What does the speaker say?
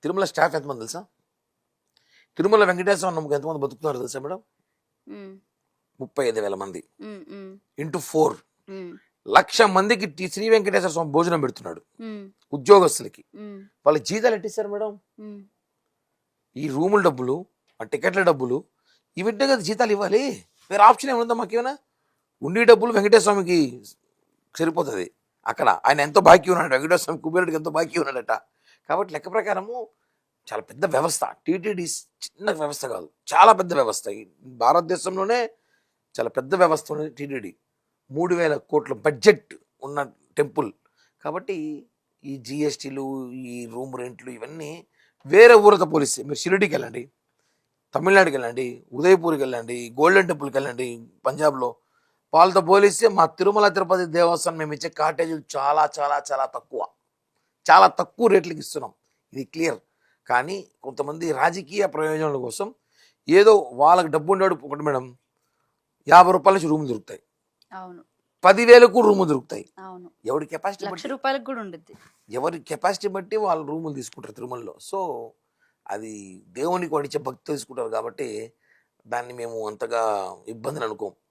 Tirumala staff ఎంతమంది తెలుసా? తిరుమల వెంకటేశ్వర నమ్మకం ఎంతమంది బతుకుతున్నారు తెలుసా మేడం? 35,000 మంది ఇంటూ 4 1,00,000 మందికి శ్రీ వెంకటేశ్వర స్వామి భోజనం పెడుతున్నాడు ఉద్యోగస్తులకి. వాళ్ళ జీతాలు ఎట్టిస్తారు మేడం? ఈ రూముల డబ్బులు, ఆ టికెట్ల డబ్బులు, ఇవింటే కదా జీతాలు ఇవ్వాలి. వేరే ఆప్షన్ ఏముందా మాకేమైనా? ఉండి డబ్బులు వెంకటేశ్వర స్వామికి సరిపోతుంది. అక్కడ ఆయన ఎంతో బాకీ ఉన్నాడు, వెంకటేశ్వర స్వామి కుబేరుడికి ఎంతో బాకీ ఉన్నాడట. కాబట్టి లెక్క ప్రకారము చాలా పెద్ద వ్యవస్థ. టీటీడీ చిన్న వ్యవస్థ కాదు, చాలా పెద్ద వ్యవస్థ. ఈ భారతదేశంలోనే చాలా పెద్ద వ్యవస్థ ఉన్నది టీటీడీ. 3,000 కోట్ల బడ్జెట్ ఉన్న టెంపుల్. కాబట్టి ఈ జిఎస్టీలు, ఈ రూమ్ రెంట్లు ఇవన్నీ వేరే ఊరితో పోలిస్తే, మీరు షిరిడీకి వెళ్ళండి, తమిళనాడుకి వెళ్ళండి, ఉదయపూర్కి వెళ్ళండి, గోల్డెన్ టెంపుల్కి వెళ్ళండి పంజాబ్లో, వాళ్ళతో పోలిస్తే మా తిరుమల తిరుపతి దేవస్థానం మేము ఇచ్చే కాటేజీలు చాలా చాలా చాలా తక్కువ, చాలా తక్కువ రేట్లకి ఇస్తున్నాం. ఇది క్లియర్. కానీ కొంతమంది రాజకీయ ప్రయోజనాల కోసం ఏదో వాళ్ళకి డబ్బు ఉండేవాడు ఒకటి మేడం, 50 రూపాయల నుంచి రూములు దొరుకుతాయి, 10,000కు రూములు దొరుకుతాయి. ఎవరి కెపాసిటీ రూపాయలకు కూడా ఉండద్ది, ఎవరి కెపాసిటీ బట్టి వాళ్ళు రూములు తీసుకుంటారు తిరుమలలో. సో అది దేవునికి వాడిచ్చే భక్తి తీసుకుంటారు కాబట్టి దాన్ని మేము అంతగా ఇబ్బందిని అనుకోం.